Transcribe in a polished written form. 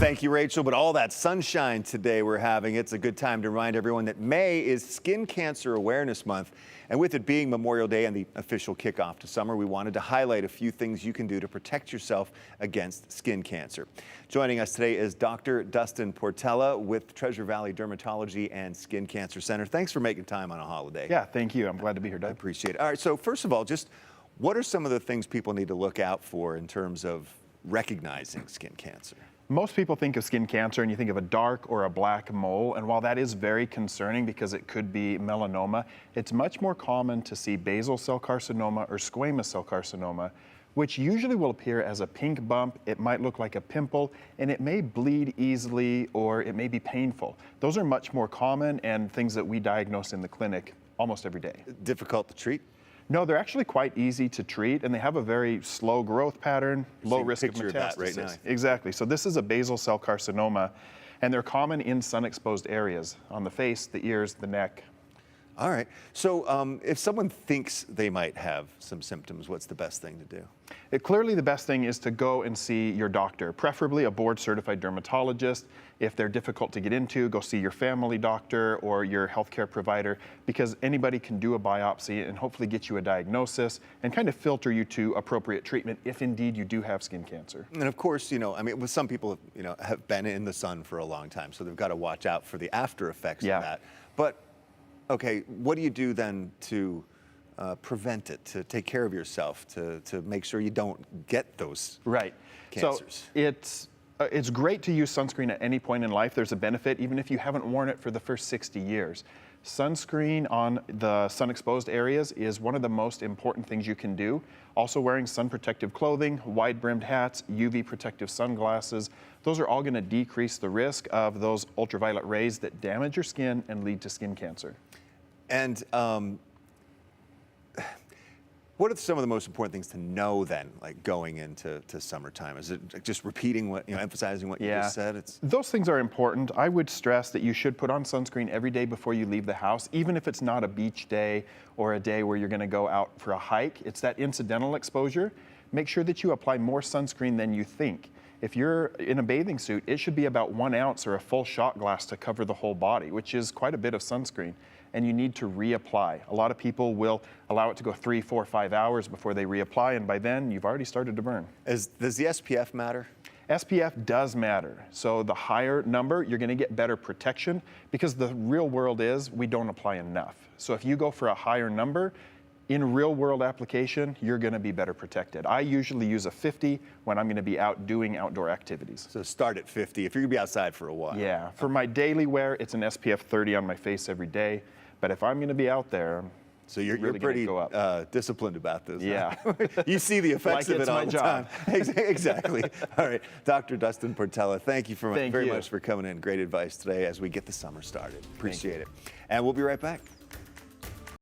Thank you, Rachel. But all that sunshine today we're having, it's a good time to remind everyone that May is Skin Cancer Awareness Month. And with it being Memorial Day and the official kickoff to summer, we wanted to highlight a few things you can do to protect yourself against skin cancer. Joining us today is Dr. Dustin Portella with Treasure Valley Dermatology and Skin Cancer Center. Thanks for making time on a holiday. Yeah, thank you. I'm glad to be here, Doug. I appreciate it. All right, so first of all, just what are some of the things people need to look out for in terms of recognizing skin cancer? Most people think of skin cancer and you think of a dark or a black mole, and while that is very concerning because it could be melanoma, it's much more common to see basal cell carcinoma or squamous cell carcinoma, which usually will appear as a pink bump. It might look like a pimple, and it may bleed easily or it may be painful. Those are much more common and things that we diagnose in the clinic almost every day. Difficult to treat? No, they're actually quite easy to treat, and they have a very slow growth pattern, low risk of metastasis. That right now. Exactly. So this is a basal cell carcinoma, and they're common in sun-exposed areas on the face, the ears, the neck. All right. So if someone thinks they might have some symptoms, what's the best thing to do? Clearly, the best thing is to go and see your doctor, preferably a board-certified dermatologist. If they're difficult to get into, go see your family doctor or your healthcare provider, because anybody can do a biopsy and hopefully get you a diagnosis and kind of filter you to appropriate treatment if indeed you do have skin cancer. And of course, I mean, with some people, have been in the sun for a long time, so they've got to watch out for the after effects of that. But okay, what do you do then to prevent it, to take care of yourself, to make sure you don't get those cancers? So it's great to use sunscreen at any point in life. There's a benefit, even if you haven't worn it for the first 60 years. Sunscreen on the sun-exposed areas is one of the most important things you can do. Also wearing sun protective clothing, wide-brimmed hats, UV protective sunglasses, those are all going to decrease the risk of those ultraviolet rays that damage your skin and lead to skin cancer. And what are some of the most important things to know then, like going into summertime? Is it just repeating what, emphasizing what you just said? Those things are important. I would stress that you should put on sunscreen every day before you leave the house, even if it's not a beach day or a day where you're going to go out for a hike. It's that incidental exposure. Make sure that you apply more sunscreen than you think. If you're in a bathing suit, it should be about 1 ounce or a full shot glass to cover the whole body, which is quite a bit of sunscreen. And you need to reapply. A lot of people will allow it to go 3, 4, 5 hours before they reapply, and by then you've already started to burn. Does the SPF matter? SPF does matter. So the higher number, you're gonna get better protection, because the real world is we don't apply enough. So if you go for a higher number, in real world application, you're gonna be better protected. I usually use a 50 when I'm gonna be out doing outdoor activities. So start at 50 if you're gonna be outside for a while. Yeah, for my daily wear, it's an SPF 30 on my face every day. But if I'm gonna be out there, so you're really pretty disciplined about this. Yeah. Huh? You see the effects of it all the time. Exactly. All right, Dr. Dustin Portella, thank you very much for coming in. Great advice today as we get the summer started. Appreciate it. And we'll be right back.